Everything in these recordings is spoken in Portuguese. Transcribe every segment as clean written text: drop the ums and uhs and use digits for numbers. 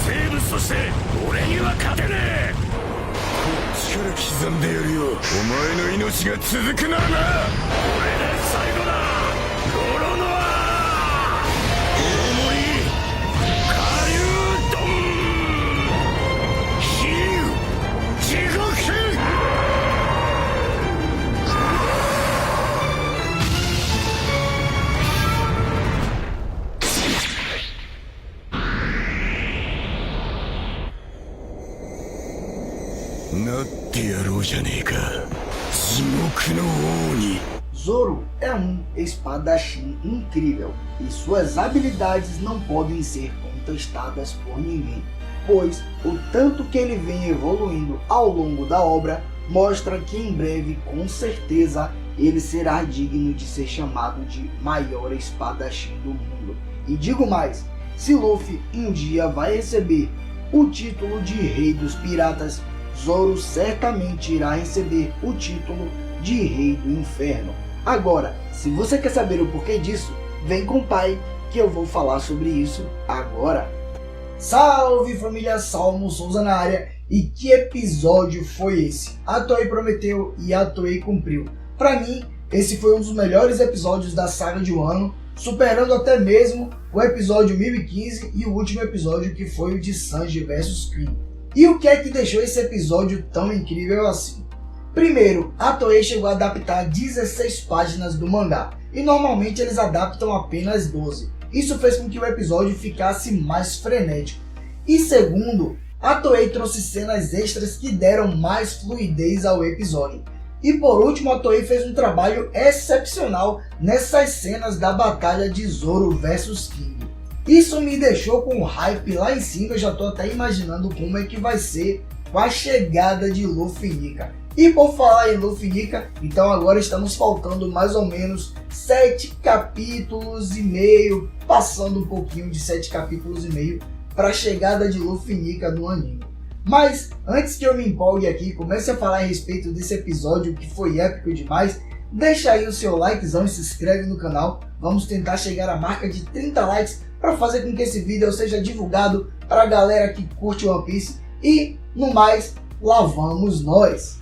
生物として俺には勝てねえ。こっちから刻んでやるよ。お前の命が続くならな。これで最後だ。ゴロノア大盛り下流ドン比喩地獄。なってやろうじゃねえか、地獄の王に。Zoro é um espadachim incrível e suas habilidades não podem ser contestadas por ninguém, pois o tanto que ele vem evoluindo ao longo da obra mostra que em breve, com certeza, ele será digno de ser chamado de maior espadachim do mundo. E digo mais, se Luffy um dia vai receber o título de Rei dos Piratas, Zoro certamente irá receber o título de Rei do Inferno. Agora, se você quer saber o porquê disso, vem com o pai que eu vou falar sobre isso agora. Salve família, Salmo Souza na área. E que episódio foi esse? A Toei prometeu e a Toei cumpriu. Pra mim, esse foi um dos melhores episódios da saga de Wano, superando até mesmo o episódio 1015 e o último episódio que foi o de Sanji vs Queen. E o que é que deixou esse episódio tão incrível assim? Primeiro, a Toei chegou a adaptar 16 páginas do mangá, e normalmente eles adaptam apenas 12. Isso fez com que o episódio ficasse mais frenético. E segundo, a Toei trouxe cenas extras que deram mais fluidez ao episódio. E por último, a Toei fez um trabalho excepcional nessas cenas da batalha de Zoro vs King. Isso me deixou com o hype lá em cima, eu já tô até imaginando como é que vai ser com a chegada de Luffy e Nika. E por falar em Luffy e Nika, então agora estamos faltando mais ou menos 7 capítulos e meio, passando um pouquinho de 7 capítulos e meio para a chegada de Luffy e Nika no anime. Mas antes que eu me empolgue aqui e comece a falar a respeito desse episódio que foi épico demais, deixa aí o seu likezão e se inscreve no canal. Vamos tentar chegar à marca de 30 likes para fazer com que esse vídeo seja divulgado para a galera que curte One Piece. E no mais, lá vamos nós!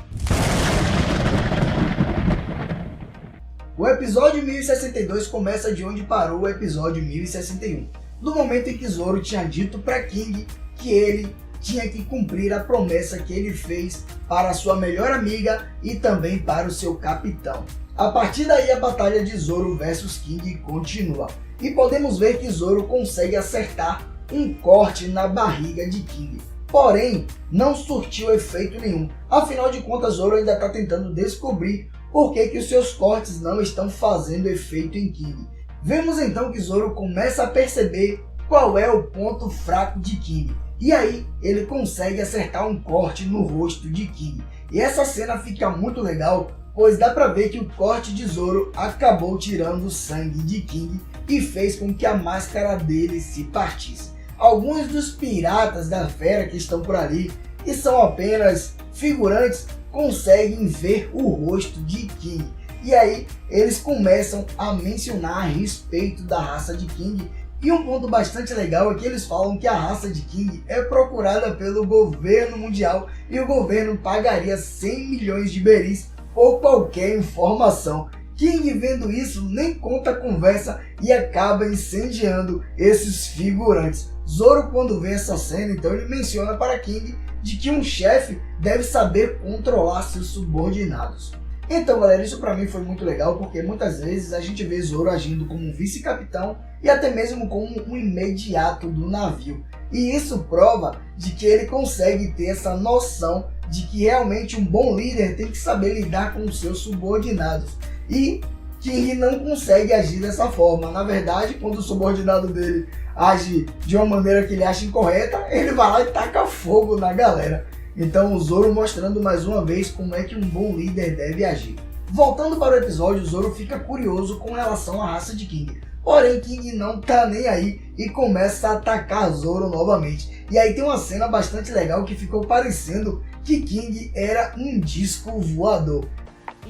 O episódio 1062 começa de onde parou o episódio 1061, no momento em que Zoro tinha dito para King que ele tinha que cumprir a promessa que ele fez para a sua melhor amiga e também para o seu capitão. A partir daí a batalha de Zoro vs King continua, e podemos ver que Zoro consegue acertar um corte na barriga de King. Porém, não surtiu efeito nenhum, afinal de contas Zoro ainda está tentando descobrir por que os seus cortes não estão fazendo efeito em King. Vemos então que Zoro começa a perceber qual é o ponto fraco de King, e aí ele consegue acertar um corte no rosto de King. E essa cena fica muito legal, pois dá pra ver que o corte de Zoro acabou tirando o sangue de King e fez com que a máscara dele se partisse. Alguns dos piratas da fera que estão por ali, e são apenas figurantes, conseguem ver o rosto de King. E aí eles começam a mencionar a respeito da raça de King. E um ponto bastante legal é que eles falam que a raça de King é procurada pelo governo mundial e o governo pagaria 100 milhões de beris por qualquer informação. King, vendo isso, nem conta a conversa e acaba incendiando esses figurantes. Zoro, quando vê essa cena, então ele menciona para King de que um chefe deve saber controlar seus subordinados. Então galera, isso pra mim foi muito legal, porque muitas vezes a gente vê Zoro agindo como um vice-capitão e até mesmo como um imediato do navio. E isso prova de que ele consegue ter essa noção de que realmente um bom líder tem que saber lidar com os seus subordinados. E King não consegue agir dessa forma. Na verdade, quando o subordinado dele age de uma maneira que ele acha incorreta, ele vai lá e taca fogo na galera. Então o Zoro mostrando mais uma vez como é que um bom líder deve agir. Voltando para o episódio, Zoro fica curioso com relação à raça de King. Porém, King não tá nem aí e começa a atacar Zoro novamente. E aí tem uma cena bastante legal que ficou parecendo que King era um disco voador.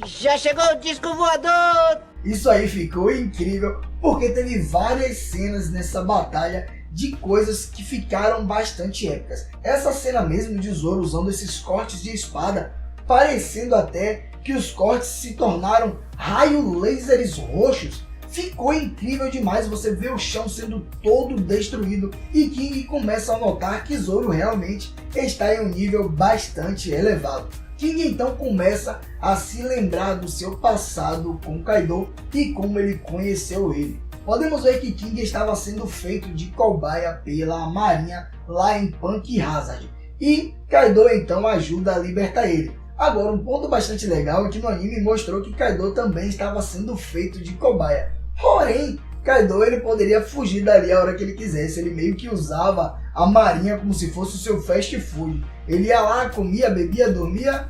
Já chegou o disco voador! Isso aí ficou incrível, porque teve várias cenas nessa batalha de coisas que ficaram bastante épicas. Essa cena mesmo de Zoro usando esses cortes de espada, parecendo até que os cortes se tornaram raios lasers roxos, ficou incrível demais. Você vê o chão sendo todo destruído e King começa a notar que Zoro realmente está em um nível bastante elevado. King então começa a se lembrar do seu passado com Kaido e como ele conheceu ele. Podemos ver que King estava sendo feito de cobaia pela marinha lá em Punk Hazard e Kaido então ajuda a libertar ele. Agora, um ponto bastante legal é que no anime mostrou que Kaido também estava sendo feito de cobaia. Porém, Kaido ele poderia fugir dali a hora que ele quisesse. Ele meio que usava a marinha como se fosse o seu fast food. Ele ia lá, comia, bebia, dormia,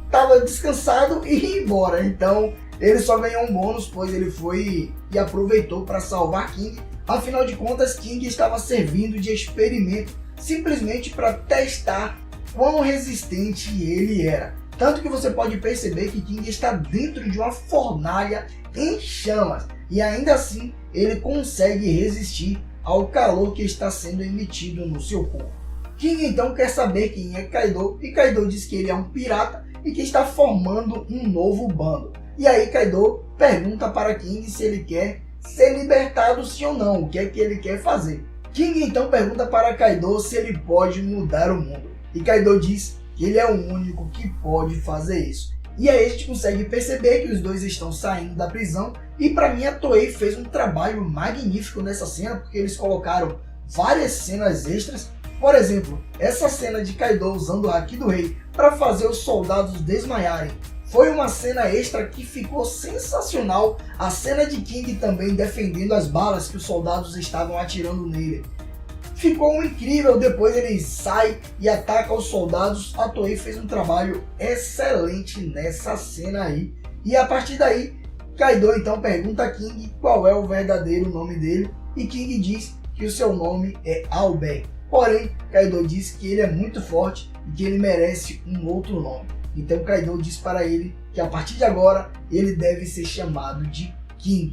estava descansado e ia embora. Então ele só ganhou um bônus, pois ele foi e aproveitou para salvar King. Afinal de contas, King estava servindo de experimento simplesmente para testar quão resistente ele era. Tanto que você pode perceber que King está dentro de uma fornalha em chamas e ainda assim ele consegue resistir ao calor que está sendo emitido no seu corpo. King então quer saber quem é Kaido e Kaido diz que ele é um pirata e que está formando um novo bando. E aí Kaido pergunta para King se ele quer ser libertado sim ou não, o que é que ele quer fazer. King então pergunta para Kaido se ele pode mudar o mundo e Kaido diz que ele é o único que pode fazer isso. E aí a gente consegue perceber que os dois estão saindo da prisão e para mim a Toei fez um trabalho magnífico nessa cena, porque eles colocaram várias cenas extras. Por exemplo, essa cena de Kaido usando o Haki do Rei para fazer os soldados desmaiarem foi uma cena extra que ficou sensacional. A cena de King também defendendo as balas que os soldados estavam atirando nele ficou incrível. Depois ele sai e ataca os soldados. A Toei fez um trabalho excelente nessa cena aí. E a partir daí, Kaido então pergunta a King qual é o verdadeiro nome dele. E King diz que o seu nome é Albert. Porém, Kaido diz que ele é muito forte e que ele merece um outro nome. Então Kaido diz para ele que a partir de agora ele deve ser chamado de King.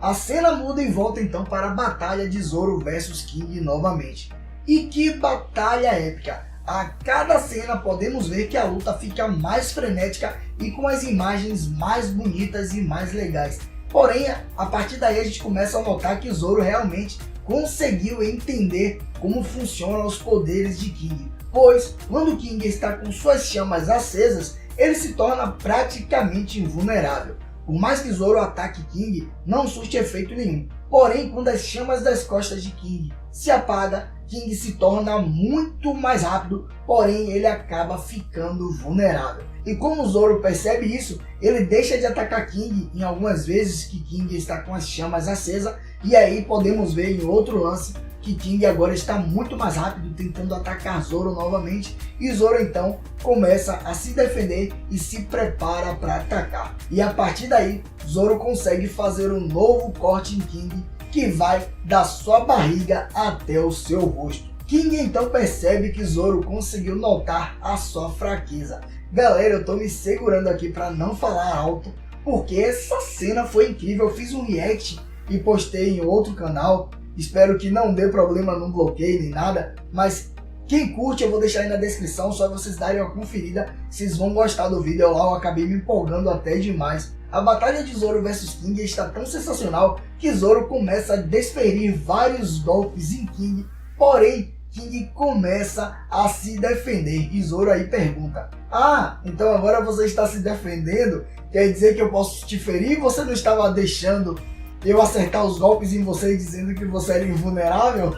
A cena muda e volta então para a batalha de Zoro versus King novamente. E que batalha épica! A cada cena podemos ver que a luta fica mais frenética e com as imagens mais bonitas e mais legais. Porém, a partir daí a gente começa a notar que Zoro realmente conseguiu entender como funcionam os poderes de King. Pois, quando King está com suas chamas acesas, ele se torna praticamente invulnerável. Por mais que Zoro ataque King, não surte efeito nenhum. Porém, quando as chamas das costas de King se apagam, King se torna muito mais rápido, porém ele acaba ficando vulnerável. E como Zoro percebe isso, ele deixa de atacar King em algumas vezes que King está com as chamas acesas. E aí podemos ver em outro lance que King agora está muito mais rápido, tentando atacar Zoro novamente, e Zoro então começa a se defender e se prepara para atacar. E a partir daí, Zoro consegue fazer um novo corte em King, que vai da sua barriga até o seu rosto. King então percebe que Zoro conseguiu notar a sua fraqueza. Galera, eu tô me segurando aqui para não falar alto, porque essa cena foi incrível. Eu fiz um react e postei em outro canal. Espero que não dê problema no bloqueio nem nada, mas quem curte eu vou deixar aí na descrição, só vocês darem uma conferida, vocês vão gostar do vídeo. Lá eu acabei me empolgando até demais. A batalha de Zoro versus King está tão sensacional que Zoro começa a desferir vários golpes em King, porém King começa a se defender e Zoro aí pergunta: ah, então agora você está se defendendo? Quer dizer que eu posso te ferir? Você não estava deixando eu acertar os golpes em você dizendo que você era invulnerável?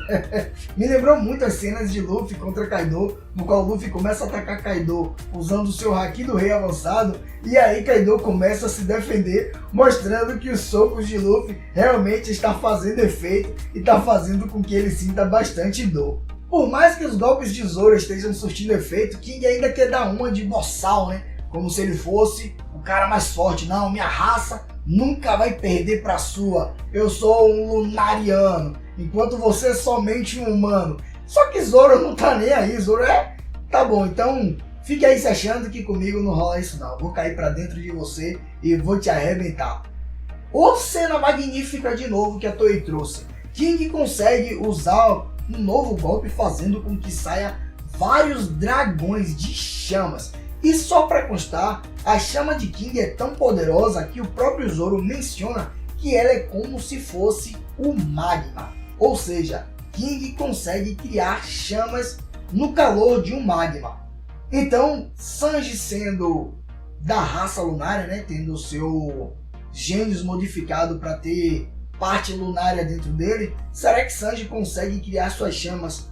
Me lembrou muito as cenas de Luffy contra Kaido, no qual Luffy começa a atacar Kaido usando o seu Haki do Rei avançado, e aí Kaido começa a se defender, mostrando que os socos de Luffy realmente está fazendo efeito e está fazendo com que ele sinta bastante dor. Por mais que os golpes de Zoro estejam surtindo efeito, King ainda quer dar uma de boçal, né? Como se ele fosse o cara mais forte. Não, minha raça nunca vai perder pra sua. Eu sou um lunariano, enquanto você é somente um humano. Só que Zoro não tá nem aí. Zoro tá bom, então fique aí se achando que comigo não rola isso não. Vou cair pra dentro de você e vou te arrebentar. Outra cena magnífica de novo que a Toei trouxe. King consegue usar um novo golpe fazendo com que saia vários dragões de chamas. E só para constar, a chama de King é tão poderosa que o próprio Zoro menciona que ela é como se fosse o magma. Ou seja, King consegue criar chamas no calor de um magma. Então, Sanji, sendo da raça lunária, né, tendo o seu gênios modificado para ter parte lunária dentro dele, será que Sanji consegue criar suas chamas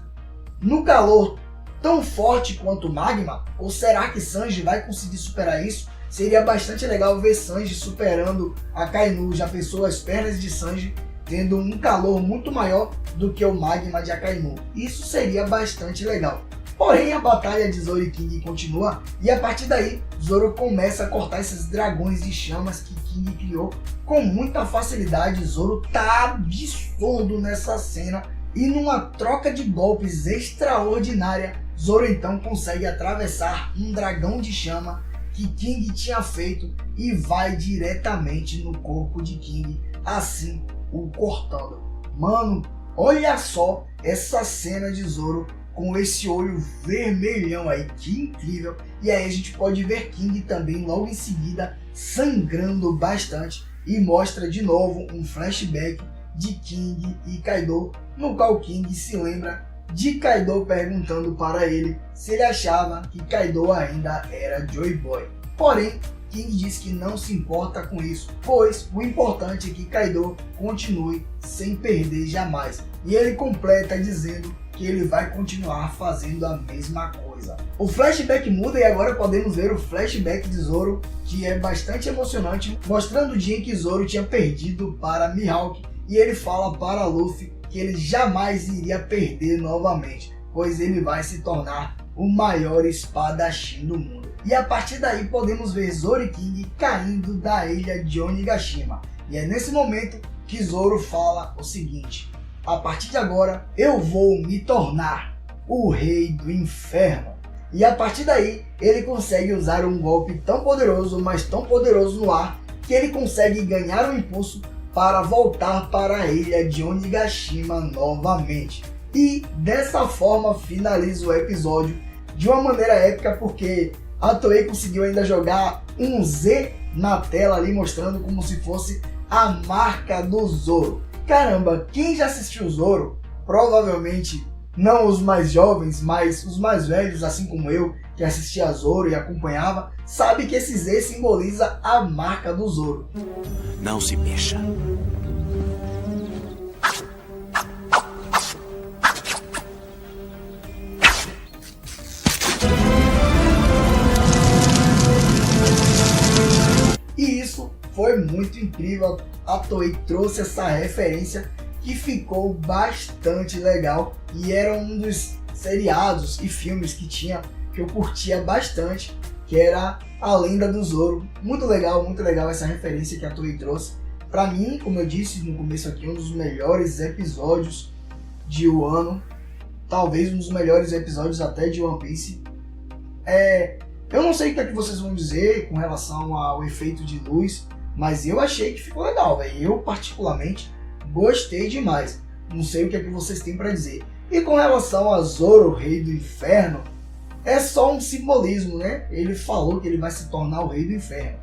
no calor tão forte quanto o magma? Ou será que Sanji vai conseguir superar isso? Seria bastante legal ver Sanji superando Akainu. Já pensou as pernas de Sanji tendo um calor muito maior do que o magma de Akainu? Isso seria bastante legal. Porém, a batalha de Zoro e King continua, e a partir daí Zoro começa a cortar esses dragões de chamas que King criou com muita facilidade. Zoro tá absurdo nessa cena, e numa troca de golpes extraordinária, Zoro então consegue atravessar um dragão de chama que King tinha feito e vai diretamente no corpo de King, assim o cortando. Mano, olha só essa cena de Zoro com esse olho vermelhão aí, que incrível. E aí a gente pode ver King também logo em seguida sangrando bastante, e mostra de novo um flashback de King e Kaido, no qual King se lembra de Kaido perguntando para ele se ele achava que Kaido ainda era Joy Boy. Porém, King diz que não se importa com isso, pois o importante é que Kaido continue sem perder jamais. E ele completa dizendo que ele vai continuar fazendo a mesma coisa. O flashback muda e agora podemos ver o flashback de Zoro, que é bastante emocionante, mostrando o dia em que Zoro tinha perdido para Mihawk, e ele fala para Luffy que ele jamais iria perder novamente, pois ele vai se tornar o maior espadachim do mundo. E a partir daí podemos ver Zoro e King caindo da ilha de Onigashima. E é nesse momento que Zoro fala o seguinte: a partir de agora eu vou me tornar o rei do inferno. E a partir daí ele consegue usar um golpe tão poderoso, mas tão poderoso no ar, que ele consegue ganhar um impulso para voltar para a ilha de Onigashima novamente. E dessa forma finaliza o episódio de uma maneira épica, porque a Toei conseguiu ainda jogar um Z na tela ali, mostrando como se fosse a marca do Zoro. Caramba, quem já assistiu Zoro, provavelmente não os mais jovens, mas os mais velhos, assim como eu, que assistia Zoro e acompanhava, sabe que esse Z simboliza a marca do Zoro. Não se mexa. E isso foi muito incrível. A Toei trouxe essa referência que ficou bastante legal, e era um dos seriados e filmes que eu curtia bastante, que era A Lenda do Zoro. Muito legal essa referência que a Toei trouxe. Pra mim, como eu disse no começo aqui, um dos melhores episódios de Wano, talvez um dos melhores episódios até de One Piece. Eu não sei o que é que vocês vão dizer com relação ao efeito de luz, mas eu achei que ficou legal, velho. Eu particularmente gostei demais. Não sei o que é que vocês têm para dizer. E com relação a Zoro, Rei do Inferno, é só um simbolismo, né? Ele falou que ele vai se tornar o Rei do Inferno.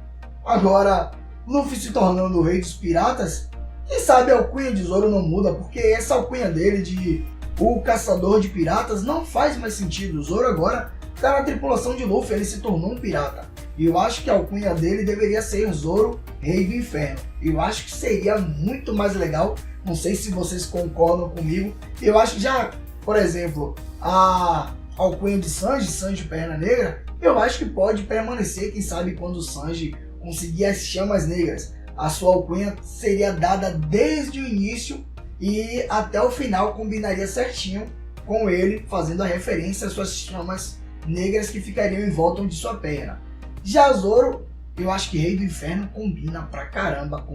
Agora, Luffy se tornando o Rei dos Piratas, quem sabe a alcunha de Zoro não muda, porque essa alcunha dele de o Caçador de Piratas não faz mais sentido. O Zoro agora está na tripulação de Luffy, ele se tornou um pirata. E eu acho que a alcunha dele deveria ser Zoro, Rei do Inferno. Eu acho que seria muito mais legal. Não sei se vocês concordam comigo. Eu acho que já, por exemplo, a alcunha de Sanji Perna Negra, eu acho que pode permanecer. Quem sabe quando o Sanji conseguir as chamas negras, a sua alcunha seria dada desde o início e até o final combinaria certinho com ele, fazendo a referência às suas chamas negras que ficariam em volta de sua perna. Já Zoro, eu acho que Rei do Inferno combina pra caramba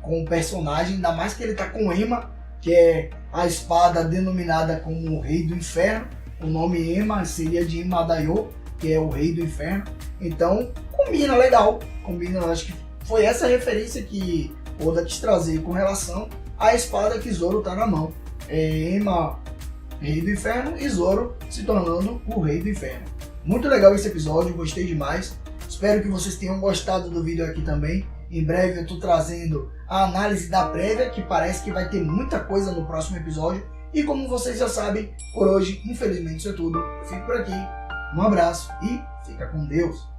com o personagem, ainda mais que ele tá com Ema, que é a espada denominada como o Rei do Inferno. O nome Ema seria de Imadaio, que é o Rei do Inferno. Então combina legal, combina. Acho que foi essa referência que Oda quis trazer com relação à espada que Zoro tá na mão. Ema Rei do Inferno e Zoro se tornando o Rei do Inferno. Muito legal esse episódio, gostei demais. Espero que vocês tenham gostado do vídeo aqui também. Em breve eu estou trazendo a análise da prévia, que parece que vai ter muita coisa no próximo episódio. E como vocês já sabem, por hoje, infelizmente isso é tudo. Eu fico por aqui, um abraço e fica com Deus.